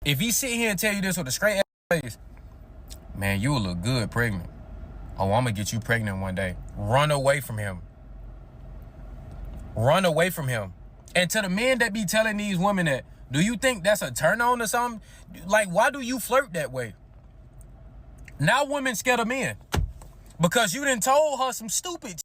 If he sit here and tell you this with a straight ass face, man, you will look good pregnant. Oh, I'm gonna get you pregnant one day. Run away from him. Run away from him. And to the men that be telling these women that, do you think that's a turn on or something? Like, why do you flirt that way? Now women scared of men because you done told her some stupid.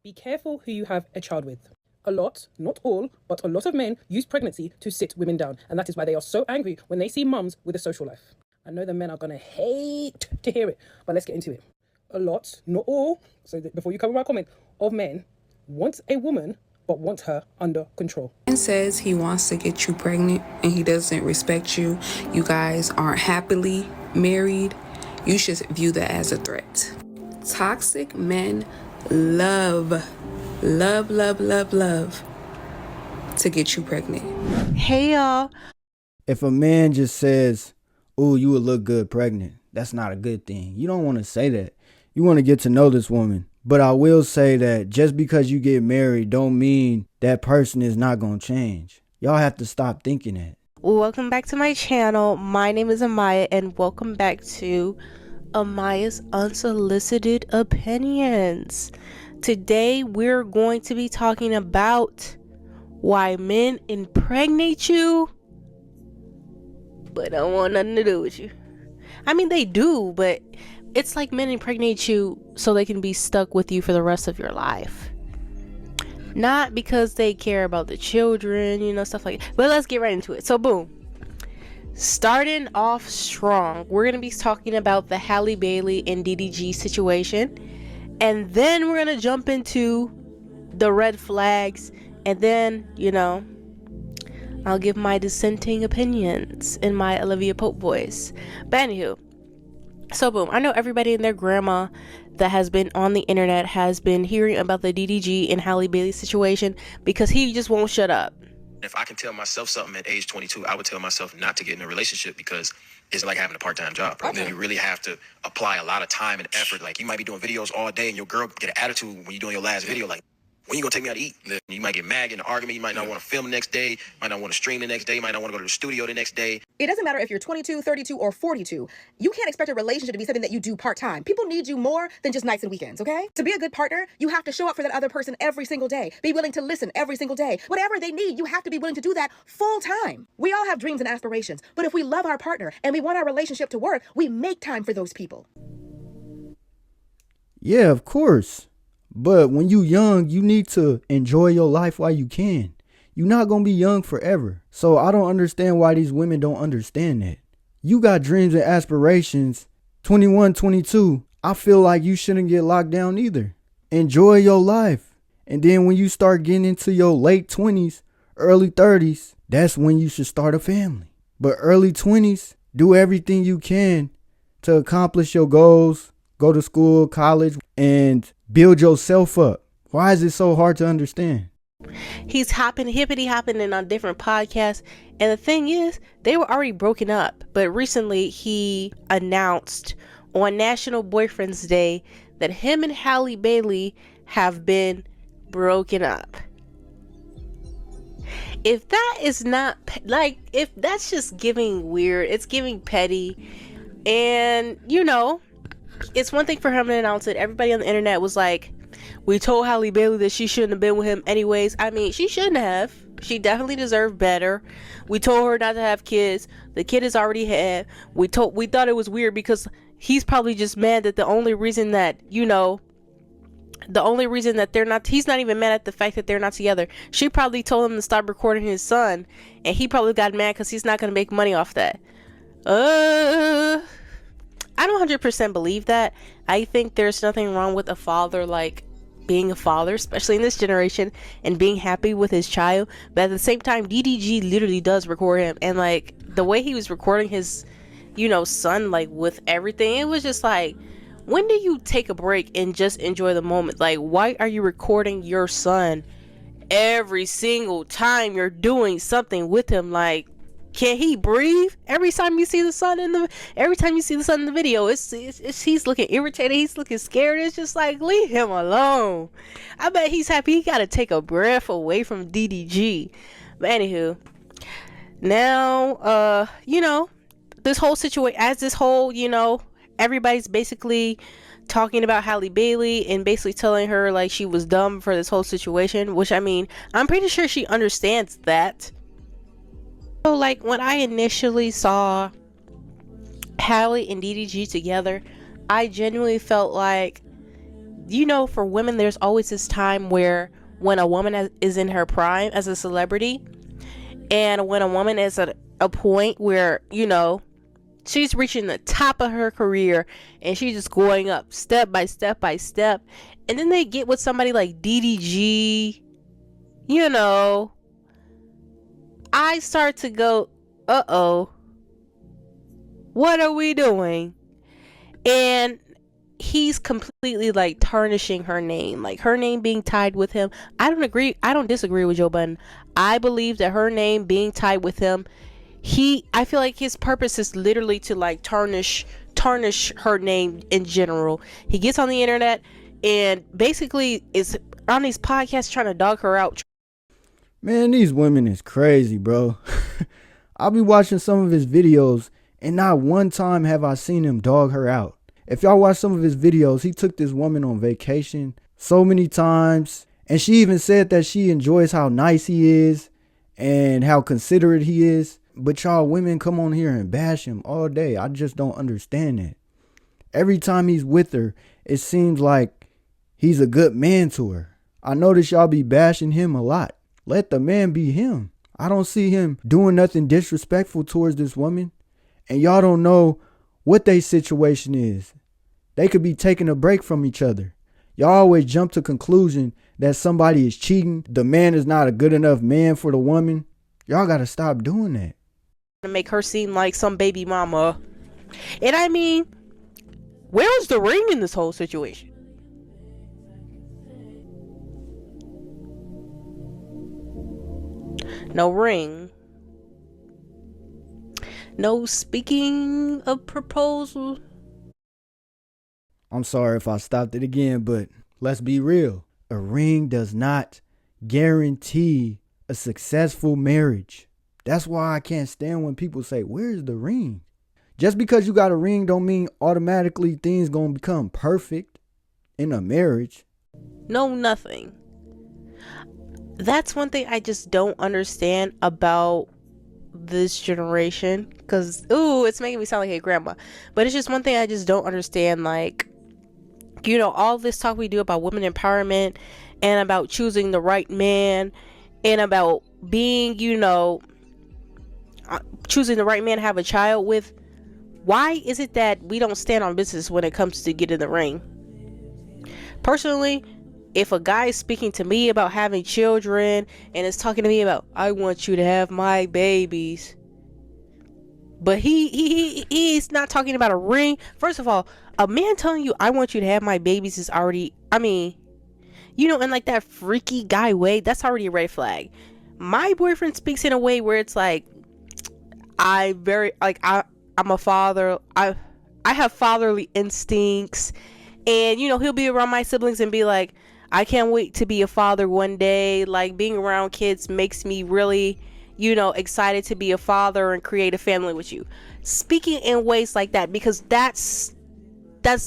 Be careful who you have a child with. A lot, not all, but a lot of men use pregnancy to sit women down. And that is why they are so angry when they see mums with a social life. I know the men are going to hate to hear it, but let's get into it. A lot, not all, so before you come with my comment, of men want a woman but want her under control. And says he wants to get you pregnant and he doesn't respect you. You guys aren't happily married. You should view that as a threat. Toxic men love to get you pregnant. Hey y'all. If a man just says, "Ooh, you would look good pregnant," that's not a good thing. You don't want to say that. You want to get to know this woman. But I will say that just because you get married don't mean that person is not going to change. Y'all have to stop thinking that. Welcome back to my channel. My name is Amaya and welcome back to Amaya's Unsolicited Opinions. Today we're going to be talking about why men impregnate you but don't want nothing to do with you. I mean, they do, but it's like men impregnate you so they can be stuck with you for the rest of your life. Not because they care about the children, you know, stuff like that. But let's get right into it. So boom. Starting off strong, we're going to be talking about the Halle Bailey and DDG situation. And then we're going to jump into the red flags. And then, you know, I'll give my dissenting opinions in my Olivia Pope voice. But anywho. So boom, I know everybody and their grandma that has been on the internet has been hearing about the DDG and Halle Bailey situation because he just won't shut up. If I can tell myself something at age 22, I would tell myself not to get in a relationship because it's like having a part-time job. Bro. Then you really have to apply a lot of time and effort. Like you might be doing videos all day and your girl get an attitude when you're doing your last video. Like, when you gonna take me out to eat? You might get mad in an argument. You might not want to film the next day. Might not want to stream the next day. Might not want to go to the studio the next day. It doesn't matter if you're 22, 32, or 42. You can't expect a relationship to be something that you do part-time. People need you more than just nights and weekends, okay? To be a good partner, you have to show up for that other person every single day. Be willing to listen every single day. Whatever they need, you have to be willing to do that full-time. We all have dreams and aspirations, but if we love our partner and we want our relationship to work, we make time for those people. Yeah, of course. But when you young, you need to enjoy your life while you can. You're not going to be young forever. So I don't understand why these women don't understand that. You got dreams and aspirations. 21, 22. I feel like you shouldn't get locked down either. Enjoy your life. And then when you start getting into your late 20s, early 30s, that's when you should start a family. But early 20s, do everything you can to accomplish your goals. Go to school, college, and build yourself up. Why is it so hard to understand? He's hippity hopping in on different podcasts. And the thing is, they were already broken up. But recently he announced on National Boyfriend's Day that him and Halle Bailey have been broken up. If that is not, like, if that's just giving weird, it's giving petty. And, you know, it's one thing for him to announce it. Everybody on the internet was like, we told Halle Bailey that she shouldn't have been with him anyways. I mean, she shouldn't have. She definitely deserved better. We told her not to have kids. The kid is already had. We thought it was weird because he's probably just mad that the only reason that, you know, he's not even mad at the fact that they're not together. She probably told him to stop recording his son, and he probably got mad because he's not going to make money off that. I don't 100% believe that. I think there's nothing wrong with a father, like, being a father, especially in this generation, and being happy with his child. But at the same time, DDG literally does record him. And, like, the way he was recording his, you know, son, like, with everything, it was just like, when do you take a break and just enjoy the moment? Like, why are you recording your son every single time you're doing something with him? Like, can he breathe? Every time you see the sun in the video, it's he's looking irritated, he's looking scared. It's just like, leave him alone. I bet he's happy he got to take a breath away from DDG. But anywho, Now, this whole situation, everybody's basically talking about Halle Bailey and basically telling her like she was dumb for this whole situation, which I mean, I'm pretty sure she understands that. So like when I initially saw Halle and DDG together, I genuinely felt like, for women, there's always this time where when a woman is in her prime as a celebrity, and when a woman is at a point where, she's reaching the top of her career and she's just going up step by step by step, and then they get with somebody like DDG, I start to go, uh-oh, what are we doing? And he's completely like tarnishing her name, like her name being tied with him. I don't disagree with Joe Budden. I believe that her name being tied with him, I feel like his purpose is literally to like tarnish her name in general. He gets on the internet and basically is on these podcasts trying to dog her out. Man, these women is crazy, bro. I'll be watching some of his videos and not one time have I seen him dog her out. If y'all watch some of his videos, he took this woman on vacation so many times, and she even said that she enjoys how nice he is and how considerate he is. But y'all women come on here and bash him all day. I just don't understand that. Every time he's with her, it seems like he's a good man to her. I notice y'all be bashing him a lot. Let the man be him. I don't see him doing nothing disrespectful towards this woman. And y'all don't know what their situation is. They could be taking a break from each other. Y'all always jump to conclusion that somebody is cheating. The man is not a good enough man for the woman. Y'all got to stop doing that. To make her seem like some baby mama. And I mean, where was the ring in this whole situation? No ring. No speaking of proposal. I'm sorry if I stopped it again, but let's be real. A ring does not guarantee a successful marriage. That's why I can't stand when people say, where's the ring? Just because you got a ring don't mean automatically things gonna become perfect in a marriage. No, nothing. That's one thing I just don't understand about this generation, because it's making me sound like a grandma, but it's just one thing I just don't understand. Like, all this talk we do about women empowerment and about choosing the right man and about being, choosing the right man to have a child with. Why is it that we don't stand on business when it comes to get in the ring? Personally, if a guy is speaking to me about having children and is talking to me about, I want you to have my babies, but he's not talking about a ring. First of all, a man telling you I want you to have my babies is already, in like that freaky guy way, that's already a red flag. My boyfriend speaks in a way where it's like, I'm a father. I have fatherly instincts, and he'll be around my siblings and be like, I can't wait to be a father one day. Like, being around kids makes me really, excited to be a father and create a family with you. Speaking in ways like that, because that's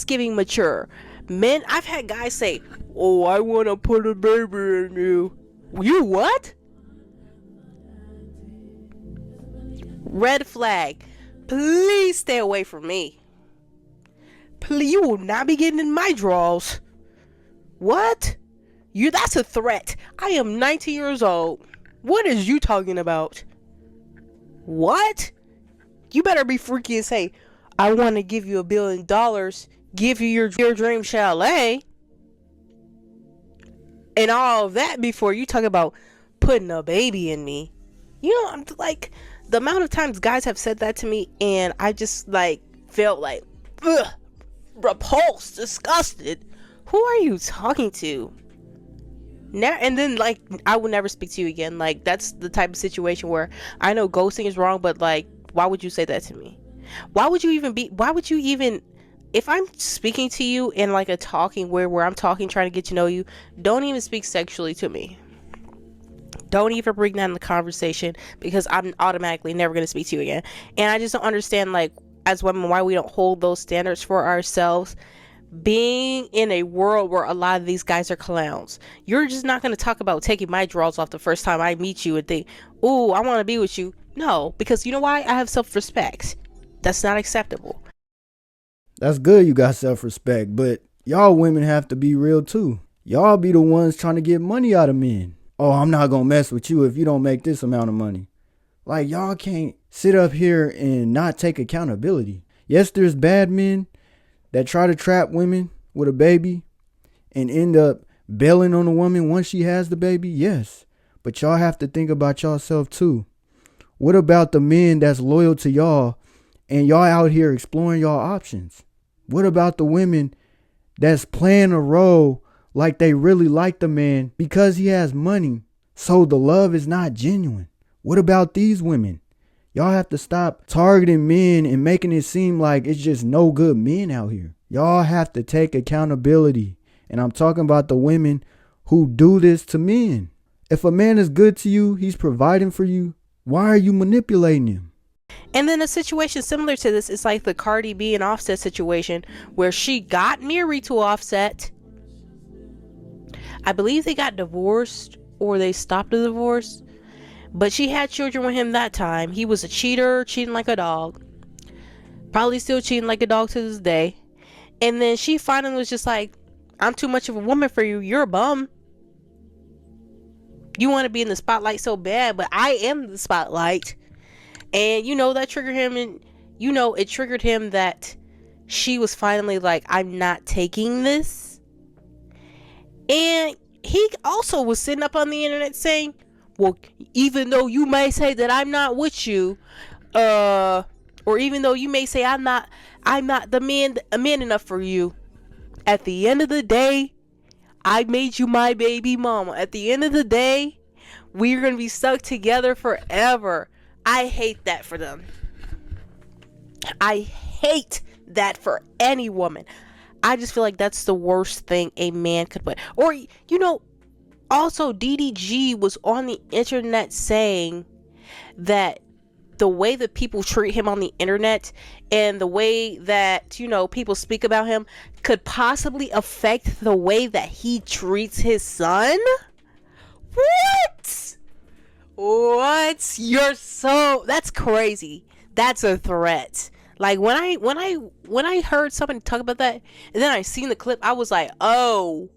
giving mature. Men, I've had guys say, oh, I want to put a baby in you. You what? Red flag. Please stay away from me. Please, you will not be getting in my drawers. What? That's a threat. I am 19 years old. What is you talking about? What? You better be freaky and say, I want to give you $1 billion, give you your dream chalet, and all of that before you talk about putting a baby in me. I'm like, the amount of times guys have said that to me, and I just like felt like, ugh, repulsed, disgusted. Who are you talking to? And then like, I will never speak to you again. Like, that's the type of situation where I know ghosting is wrong, but like, why would you say that to me? Why would you even, if I'm speaking to you in like a talking where I'm talking, trying to get to know you, don't even speak sexually to me. Don't even bring that in the conversation, because I'm automatically never going to speak to you again. And I just don't understand, like, as women, why we don't hold those standards for ourselves. Being in a world where a lot of these guys are clowns, you're just not going to talk about taking my drawers off the first time I meet you and think, "Ooh, I want to be with you." No, because you know why? I have self-respect. That's not acceptable. That's good you got self-respect, but y'all women have to be real too. Y'all be the ones trying to get money out of men. Oh, I'm not gonna mess with you if you don't make this amount of money. Like, y'all can't sit up here and not take accountability. Yes, there's bad men that try to trap women with a baby and end up bailing on a woman once she has the baby. Yes, but y'all have to think about yourself too. What about the men that's loyal to y'all and y'all out here exploring y'all options? What about the women that's playing a role like they really like the man because he has money, so the love is not genuine? What about these women? Y'all have to stop targeting men and making it seem like it's just no good men out here. Y'all have to take accountability. And I'm talking about the women who do this to men. If a man is good to you, he's providing for you, why are you manipulating him? And then a situation similar to this is like the Cardi B and Offset situation, where she got married to Offset. I believe they got divorced, or they stopped the divorce, but she had children with him that time. He was a cheater, cheating like a dog, probably still cheating like a dog to this day. And then she finally was just like, "I'm too much of a woman for you. You're a bum. You want to be in the spotlight so bad, but I am the spotlight." And that triggered him, and it triggered him that she was finally like, "I'm not taking this." And he also was sitting up on the internet saying, "Well, even though you may say that I'm not with you, or even though you may say I'm not the man enough for you, at the end of the day, I made you my baby mama. At the end of the day, we're gonna be stuck together forever." I hate that for them. I hate that for any woman. I just feel like that's the worst thing a man could put. Or, also DDG was on the internet saying that the way that people treat him on the internet and the way that, people speak about him could possibly affect the way that he treats his son. What? That's crazy. That's a threat. Like, when I heard somebody talk about that, and then I seen the clip, I was like, "Oh,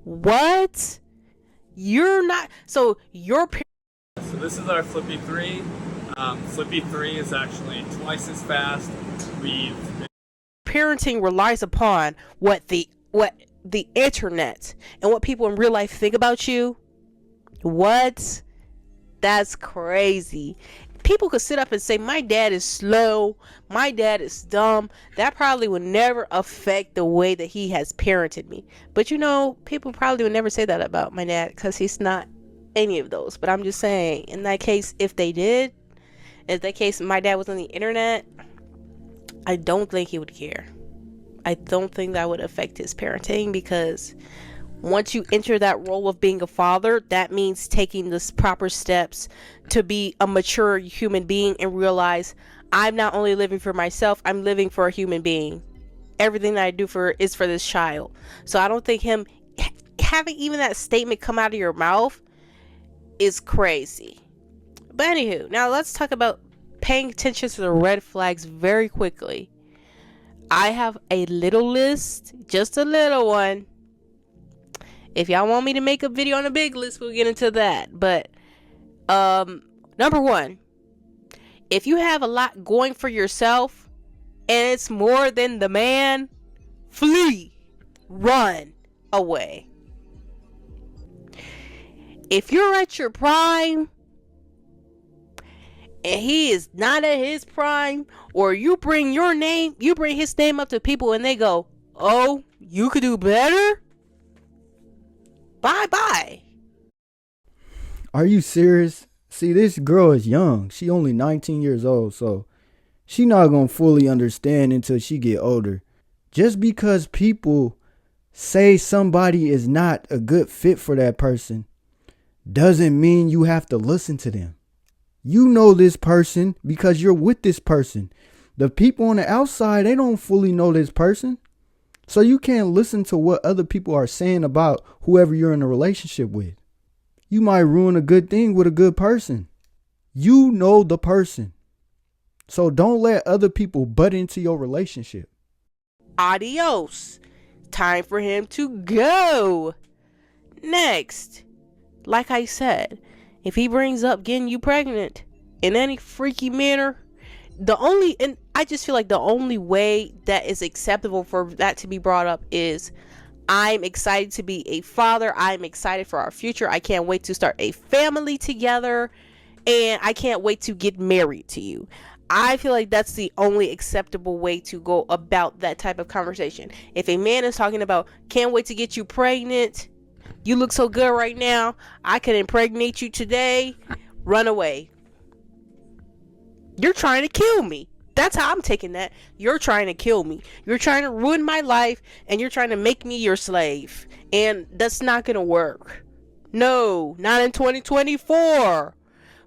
what? You're not, so your So this is our Flippy 3. Flippy 3 is actually twice as fast. Parenting relies upon what the internet and what people in real life think about you. What? That's crazy. People could sit up and say, "My dad is slow, my dad is dumb." That probably would never affect the way that he has parented me. But people probably would never say that about my dad, because he's not any of those. But I'm just saying, in that case, if my dad was on the internet, I don't think he would care. I don't think that would affect his parenting, because once you enter that role of being a father, that means taking the proper steps to be a mature human being and realize, I'm not only living for myself, I'm living for a human being. Everything that I do is for this child. So I don't think him having even that statement come out of your mouth is crazy. But anywho, now let's talk about paying attention to the red flags very quickly. I have a little list, just a little one. If y'all want me to make a video on a big list, we'll get into that. But number one, if you have a lot going for yourself and it's more than the man, flee, run away. If you're at your prime and he is not at his prime, or you bring his name up to people and they go, "Oh, you could do better," bye. Are you serious? See, this girl is young. She only 19 years old, so she not gonna fully understand until she get older. Just because people say somebody is not a good fit for that person doesn't mean you have to listen to them. You know this person because you're with this person. The people on the outside, they don't fully know this person. So you can't listen to what other people are saying about whoever you're in a relationship with. You might ruin a good thing with a good person. You know the person. So don't let other people butt into your relationship. Adios. Time for him to go. Next, like I said, if he brings up getting you pregnant in any freaky manner, I just feel like the only way that is acceptable for that to be brought up is, I'm excited to be a father. I'm excited for our future. I can't wait to start a family together. And I can't wait to get married to you. I feel like that's the only acceptable way to go about that type of conversation. If a man is talking about, can't wait to get you pregnant, you look so good right now, I could impregnate you today, run away. You're trying to kill me. That's how I'm taking that. You're trying to kill me. You're trying to ruin my life, and you're trying to make me your slave. And that's not going to work. No, not in 2024.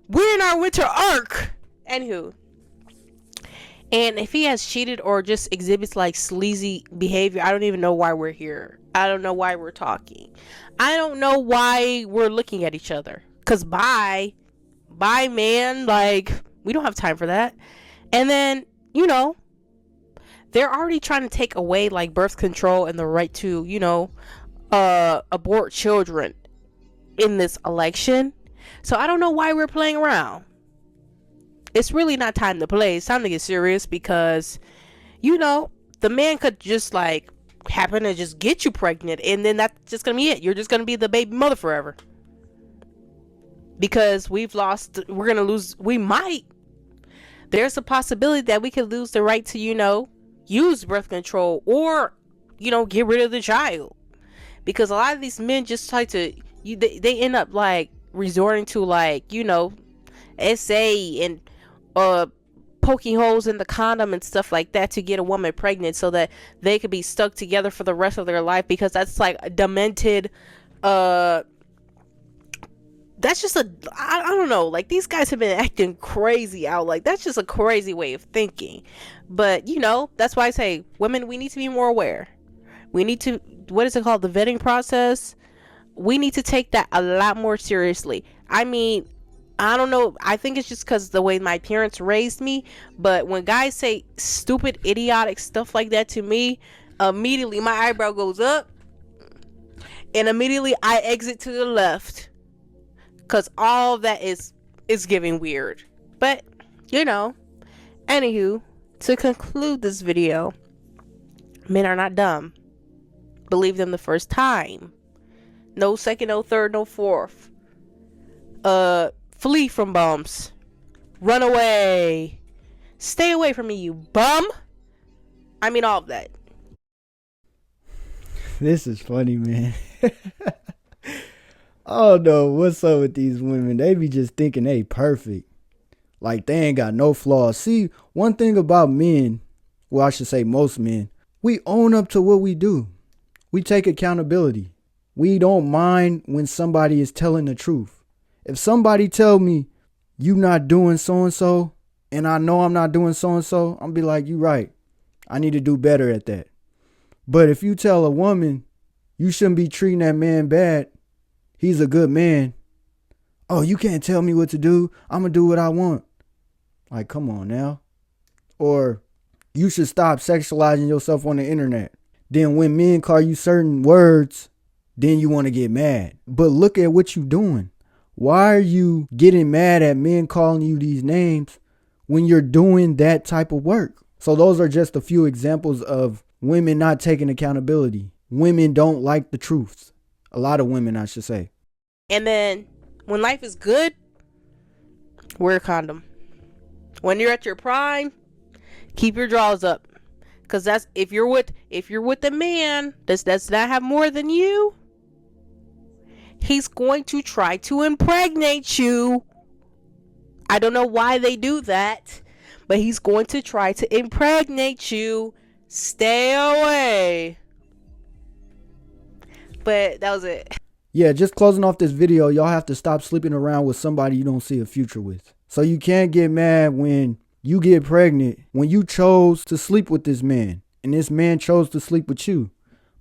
We're in our winter arc. Anywho. And if he has cheated or just exhibits like sleazy behavior, I don't even know why we're here. I don't know why we're talking. I don't know why we're looking at each other. Cause bye man, like, we don't have time for that. And then, you know, they're already trying to take away like birth control and the right to, you know, abort children in this election. So I don't know why we're playing around. It's really not time to play. It's time to get serious because, you know, the man could just like happen to just get you pregnant, and then that's just gonna be it. You're just gonna be the baby mother forever. Because we might. There's a possibility that we could lose the right to, you know, use birth control or, you know, get rid of the child. Because a lot of these men just try to, they end up like resorting to like, you know, SA and poking holes in the condom and stuff like that to get a woman pregnant so that they could be stuck together for the rest of their life, because that's like a demented that's just I don't know, like these guys have been acting crazy out. Like that's just a crazy way of thinking. But you know, that's why I say women, we need to be more aware. We need to, what is it called, the vetting process, we need to take that a lot more seriously. I mean, I don't know. I think it's just because the way my parents raised me. But when guys say stupid, idiotic stuff like that to me, immediately my eyebrow goes up. And immediately I exit to the left. Because all that is giving weird. But, you know. Anywho, to conclude this video, men are not dumb. Believe them the first time. No second, no third, no fourth. Flee from bums. Run away. Stay away from me, you bum. I mean, all of that. This is funny, man. I don't know what's up with these women. They be just thinking they perfect. Like they ain't got no flaws. See, one thing about men, well, I should say most men, we own up to what we do. We take accountability. We don't mind when somebody is telling the truth. If somebody tell me you not doing so-and-so, and I know I'm not doing so-and-so, I'm be like, you right. I need to do better at that. But if you tell a woman you shouldn't be treating that man bad, he's a good man. Oh, you can't tell me what to do. I'm going to do what I want. Like, come on now. Or you should stop sexualizing yourself on the internet. Then when men call you certain words, then you want to get mad. But look at what you're doing. Why are you getting mad at men calling you these names when you're doing that type of work? So those are just a few examples of women not taking accountability. Women don't like the truths. A lot of women, I should say. And then when life is good, wear a condom. When you're at your prime, keep your drawers up. Cause that's if you're with a man that's not have more than you, he's going to try to impregnate you. I don't know why they do that, but he's going to try to impregnate you. Stay away. But that was it. Yeah, just closing off this video, y'all have to stop sleeping around with somebody you don't see a future with. So you can't get mad when you get pregnant, when you chose to sleep with this man and this man chose to sleep with you.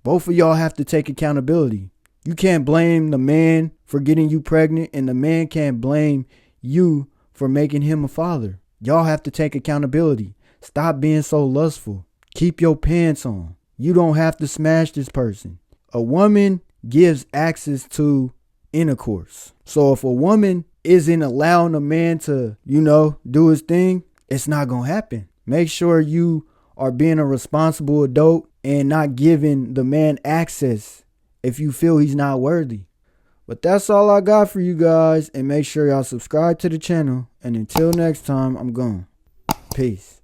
Both of y'all have to take accountability. You can't blame the man for getting you pregnant, and the man can't blame you for making him a father. Y'all have to take accountability. Stop being so lustful. Keep your pants on. You don't have to smash this person. A woman gives access to intercourse. So if a woman isn't allowing a man to, do his thing, it's not going to happen. Make sure you are being a responsible adult and not giving the man access if you feel he's not worthy. But that's all I got for you guys. And make sure y'all subscribe to the channel. And until next time, I'm gone. Peace.